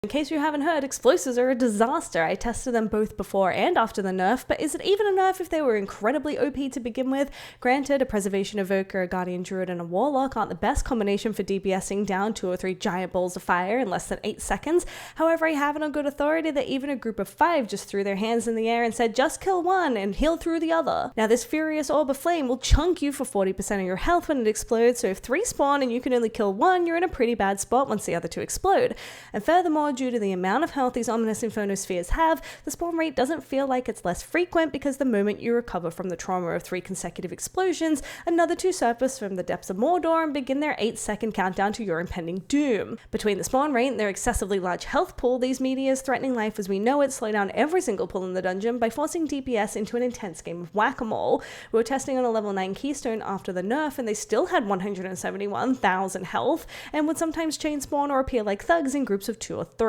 In case you haven't heard, explosives are a disaster. I tested them both before and after the nerf, but is it even a nerf if they were incredibly OP to begin with? Granted, a Preservation Evoker, a Guardian Druid, and a Warlock aren't the best combination for DPSing down 2 or 3 giant balls of fire in less than 8 seconds. However, I have it on good authority that even a group of 5 just threw their hands in the air and said, just kill one and heal through the other. Now, this Furious Orb of Flame will chunk you for 40% of your health when it explodes, so if 3 spawn and you can only kill 1, you're in a pretty bad spot once the other 2 explode. And furthermore, due to the amount of health these ominous Inferno spheres have, the spawn rate doesn't feel like it's less frequent because the moment you recover from the trauma of 3 consecutive explosions, another 2 surface from the depths of Mordor and begin their 8-second countdown to your impending doom. Between the spawn rate and their excessively large health pool, these meteors threatening life as we know it slow down every single pull in the dungeon by forcing DPS into an intense game of whack-a-mole. We were testing on a level 9 keystone after the nerf and they still had 171,000 health and would sometimes chain spawn or appear like thugs in groups of 2 or 3.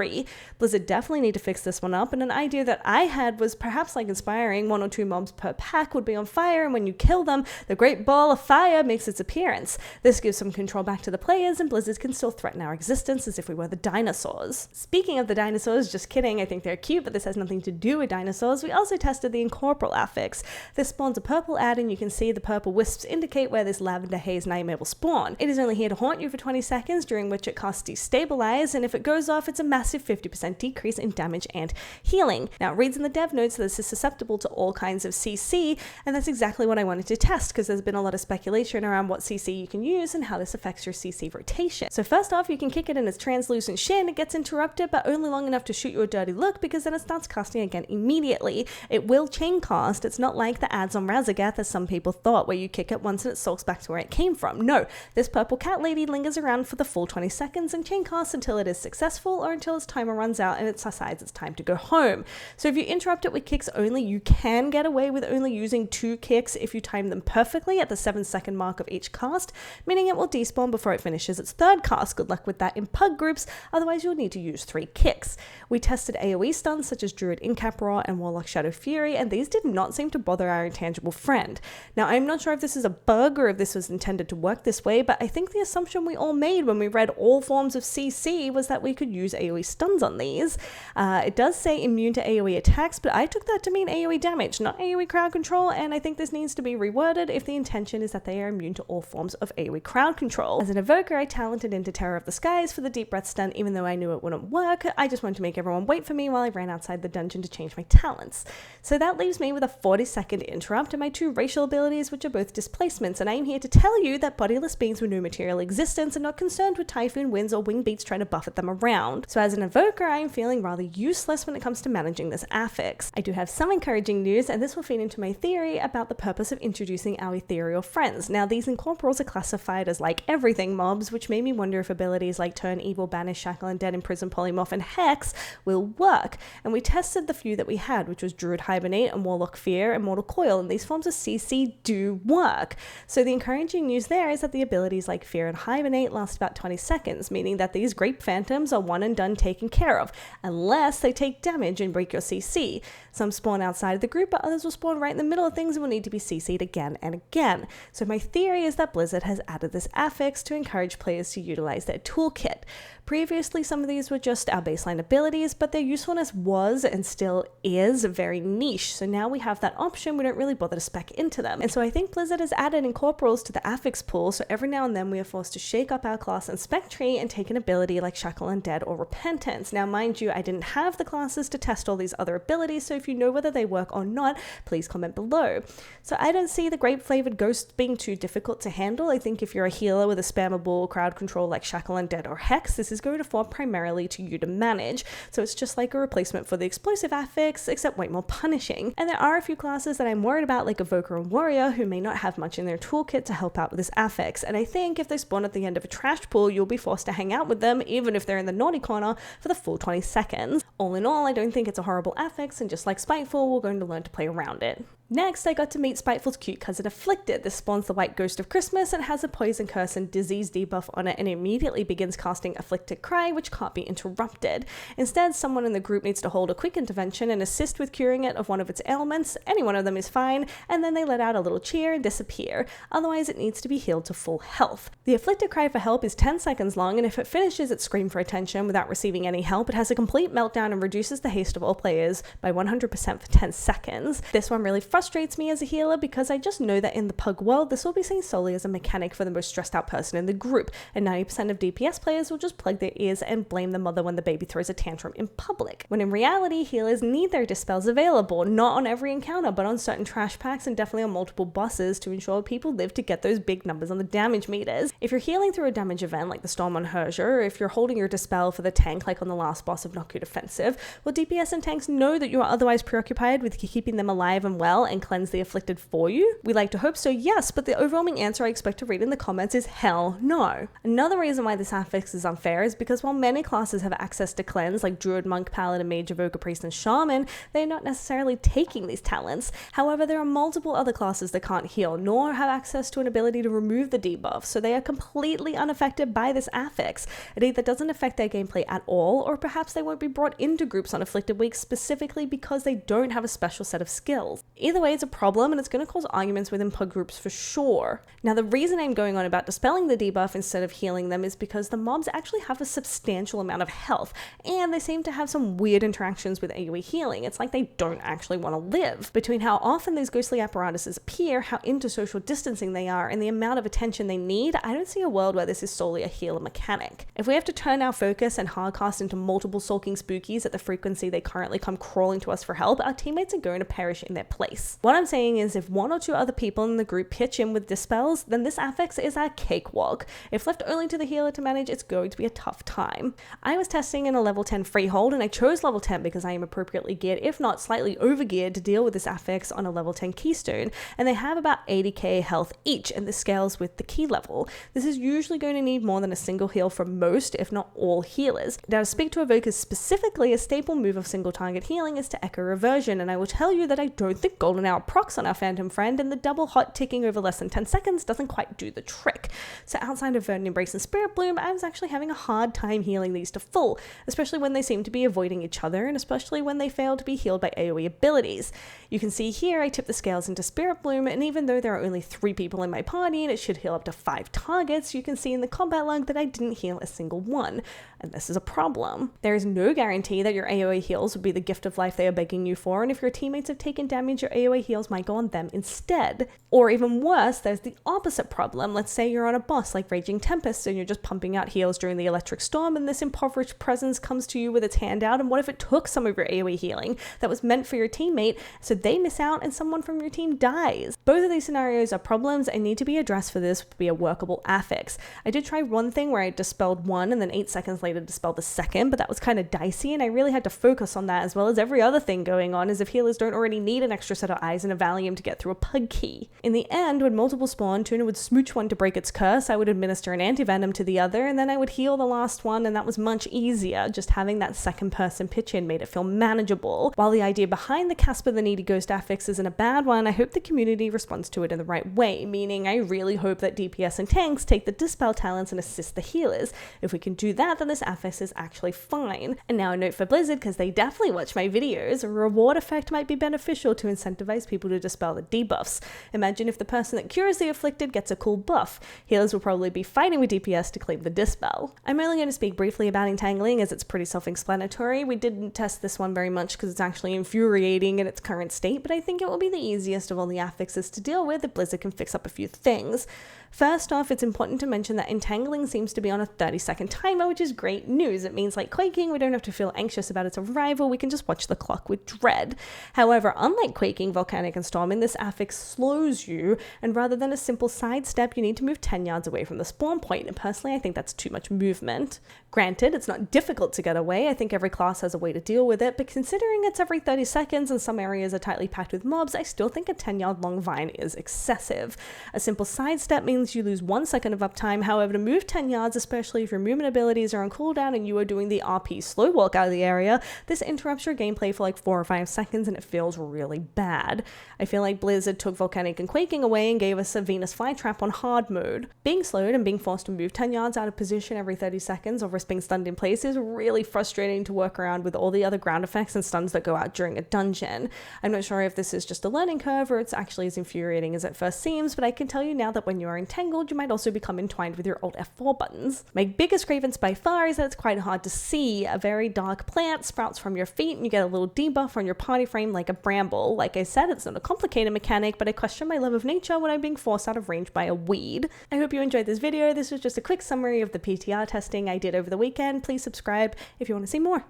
Blizzard definitely need to fix this one up, and an idea that I had was perhaps like inspiring 1 or 2 mobs per pack would be on fire, and when you kill them, the great ball of fire makes its appearance. This gives some control back to the players, and Blizzard can still threaten our existence as if we were the dinosaurs. Speaking of the dinosaurs, just kidding, I think they're cute, but this has nothing to do with dinosaurs. We also tested the Incorporeal affix. This spawns a purple ad, and you can see the purple wisps indicate where this lavender haze nightmare will spawn. It is only here to haunt you for 20 seconds, during which it casts Destabilize, and if it goes off, it's a massive 50% decrease in damage and healing. Now, it reads in the dev notes that this is susceptible to all kinds of CC, and that's exactly what I wanted to test because there's been a lot of speculation around what CC you can use and how this affects your CC rotation. So first off, you can kick it in its translucent shin. It gets interrupted, but only long enough to shoot you a dirty look because then it starts casting again immediately. It will chain cast. It's not like the ads on Razagath as some people thought, where you kick it once and it sulks back to where it came from. No, this purple cat lady lingers around for the full 20 seconds and chain casts until it is successful or until its timer runs out and it decides it's time to go home. So if you interrupt it with kicks only, you can get away with only using 2 kicks if you time them perfectly at the 7-second mark of each cast, meaning it will despawn before it finishes its 3rd cast. Good luck with that in pug groups, otherwise you'll need to use 3 kicks. We tested AoE stuns such as Druid Incorporeal and Warlock Shadow Fury, and these did not seem to bother our intangible friend. Now, I'm not sure if this is a bug or if this was intended to work this way, but I think the assumption we all made when we read all forms of CC was that we could use AoE stuns on these. It does say immune to AoE attacks, but I took that to mean AoE damage, not AoE crowd control, and I think this needs to be reworded if the intention is that they are immune to all forms of AoE crowd control. As an evoker, I talented into Terror of the Skies for the deep breath stun, even though I knew it wouldn't work. I just wanted to make everyone wait for me while I ran outside the dungeon to change my talents. So that leaves me with a 40-second interrupt and my 2 racial abilities, which are both displacements, and I am here to tell you that bodiless beings with no material existence are not concerned with typhoon winds or wing beats trying to buffet them around. So as an evoker, I am feeling rather useless when it comes to managing this affix. I do have some encouraging news, and this will feed into my theory about the purpose of introducing our ethereal friends. Now, these Incorporals are classified as like everything mobs, which made me wonder if abilities like Turn Evil, Banish, Shackle Undead, Imprison, Polymorph, and Hex will work. And we tested the few that we had, which was Druid Hibernate and Warlock Fear and Mortal Coil, and these forms of CC do work. So the encouraging news there is that the abilities like Fear and Hibernate last about 20 seconds, meaning that these Grape Phantoms are one and done taken care of, unless they take damage and break your CC. Some spawn outside of the group, but others will spawn right in the middle of things and will need to be CC'd again and again. So my theory is that Blizzard has added this affix to encourage players to utilize their toolkit. Previously, some of these were just our baseline abilities, but their usefulness was and still is very niche. So now we have that option, we don't really bother to spec into them. And so I think Blizzard has added Incorporals to the affix pool, so every now and then we are forced to shake up our class and spec tree and take an ability like Shackle Undead or Repentance. Now, mind you, I didn't have the classes to test all these other abilities, so if you know whether they work or not, please comment below. So I don't see the grape-flavored ghost being too difficult to handle. I think if you're a healer with a spammable crowd control like Shackle Undead or Hex, this is going to fall primarily to you to manage. So it's just like a replacement for the explosive affix, except way more punishing. And there are a few classes that I'm worried about, like Evoker and Warrior, who may not have much in their toolkit to help out with this affix. And I think if they spawn at the end of a trash pool, you'll be forced to hang out with them, even if they're in the naughty corner, for the full 20 seconds. All in all, I don't think it's a horrible affix, and just like Spiteful, we're going to learn to play around it. Next, I got to meet Spiteful's cute cousin Afflicted. This spawns the white ghost of Christmas and has a poison, curse, and disease debuff on it, and immediately begins casting Afflicted Cry, which can't be interrupted. Instead, someone in the group needs to hold a quick intervention and assist with curing it of one of its ailments. Any one of them is fine, and then they let out a little cheer and disappear. Otherwise, it needs to be healed to full health. The Afflicted Cry for help is 10 seconds long, and if it finishes its scream for attention without receiving any help, it has a complete meltdown and reduces the haste of all players by 100% for 10 seconds. This one really frustrates me as a healer because I just know that in the pug world, this will be seen solely as a mechanic for the most stressed out person in the group, and 90% of DPS players will just plug their ears and blame the mother when the baby throws a tantrum in public. When in reality, healers need their dispels available, not on every encounter, but on certain trash packs and definitely on multiple bosses to ensure people live to get those big numbers on the damage meters. If you're healing through a damage event like the Storm on Herja, or if you're holding your dispel for the tank like on the last boss of Not Good Offensive, will DPS and tanks know that you are otherwise preoccupied with keeping them alive and well and cleanse the afflicted for you? We like to hope so, yes, but the overwhelming answer I expect to read in the comments is hell no. Another reason why this affix is unfair is because while many classes have access to cleanse like Druid, Monk, Paladin, Mage, Evoker, Priest, and Shaman, they are not necessarily taking these talents. However, there are multiple other classes that can't heal, nor have access to an ability to remove the debuff, so they are completely unaffected by this affix. It either doesn't affect their gameplay at all, or perhaps they won't be brought into groups on Afflicted Week specifically because they don't have a special set of skills. Either way, it's a problem, and it's going to cause arguments within pug groups for sure. Now, the reason I'm going on about dispelling the debuff instead of healing them is because the mobs actually have a substantial amount of health, and they seem to have some weird interactions with AoE healing. It's like they don't actually want to live. Between how often these ghostly apparatuses appear, how into social distancing they are, and the amount of attention they need, I don't see a world where this is solely a healer mechanic. If we have to turn our focus and hardcast into multiple sulking spookies at the frequency they currently come crawling to us for help, our teammates are going to perish in their place. What I'm saying is if one or two other people in the group pitch in with dispels, then this affix is a cakewalk. If left only to the healer to manage, it's going to be a tough time. I was testing in a level 10 freehold, and I chose level 10 because I am appropriately geared, if not slightly overgeared, to deal with this affix on a level 10 keystone, and they have about 80k health each, and this scales with the key level. This is usually going to need more than a single heal from most, if not all healers. Now, to speak to evokers specifically, a staple move of single target healing is to echo reversion, and I will tell you that I don't think golden hour procs on our phantom friend, and the double hot ticking over less than 10 seconds doesn't quite do the trick. So outside of Verdant Embrace and Spirit Bloom, I was actually having a hard time healing these to full, especially when they seem to be avoiding each other, and especially when they fail to be healed by AoE abilities. You can see here I tip the scales into Spirit Bloom, and even though there are only 3 people in my party and it should heal up to 5 targets, you can see in the combat log that I didn't heal a single one, and this is a problem. There is no guarantee that your AoE heals will be the gift of life they are begging you for, and if your teammates have taken damage, your AoE heals might go on them instead. Or even worse, there's the opposite problem. Let's say you're on a boss like Raging Tempest and you're just pumping out heals during the electric storm, and this impoverished presence comes to you with its hand out, and what if it took some of your AoE healing that was meant for your teammate, so they miss out and someone from your team dies? Both of these scenarios are problems and need to be addressed for this to be a workable affix. I did try one thing where I dispelled one and then 8 seconds later dispelled the second, but that was kind of dicey, and I really had to focus on that as well as every other thing going on, as if healers don't already need an extra set of eyes and a Valium to get through a pug key. In the end, when multiple spawn, Tuna would smooch one to break its curse, I would administer an anti-venom to the other, and then I would heal the last one, and that was much easier. Just having that second person pitch in made it feel manageable. While the idea behind the Casper the Needy Ghost affix isn't a bad one, I hope the community responds to it in the right way, meaning I really hope that DPS and tanks take the dispel talents and assist the healers. If we can do that, then this affix is actually fine. And now a note for Blizzard, because they definitely watch my videos, a reward effect might be beneficial to incentivize people to dispel the debuffs. Imagine if the person that cures the afflicted gets a cool buff. Healers will probably be fighting with DPS to claim the dispel. I'm only going to speak briefly about Entangling, as it's pretty self-explanatory. We didn't test this one very much because it's actually infuriating in its current state, but I think it will be the easiest of all the affixes to deal with if Blizzard can fix up a few things. First off, it's important to mention that Entangling seems to be on a 30-second timer, which is great news. It means like Quaking, we don't have to feel anxious about its arrival, we can just watch the clock with dread. However, unlike Quaking, Volcanic, and Storming, this affix slows you, and rather than a simple sidestep, you need to move 10 yards away from the spawn point, and personally I think that's too much movement. Granted, it's not difficult to get away, I think every class has a way to deal with it, but considering it's every 30 seconds and some areas are tightly packed with mobs, I still think a 10-yard long vine is excessive. A simple sidestep means you lose 1 second of uptime, however to move 10 yards, especially if your movement abilities are on cooldown and you are doing the RP slow walk out of the area, this interrupts your gameplay for like 4 or 5 seconds and it feels really bad. bad. I feel like Blizzard took Volcanic and Quaking away and gave us a Venus flytrap on hard mode. Being slowed and being forced to move 10 yards out of position every 30 seconds or risk being stunned in place is really frustrating to work around with all the other ground effects and stuns that go out during a dungeon. I'm not sure if this is just a learning curve or it's actually as infuriating as it first seems, but I can tell you now that when you are entangled, you might also become entwined with your Alt F4 buttons. My biggest grievance by far is that it's quite hard to see. A very dark plant sprouts from your feet and you get a little debuff on your party frame like a bramble. Like I said, it's not a complicated mechanic, but I question my love of nature when I'm being forced out of range by a weed. I hope you enjoyed this video. This was just a quick summary of the PTR testing I did over the weekend. Please subscribe if you want to see more.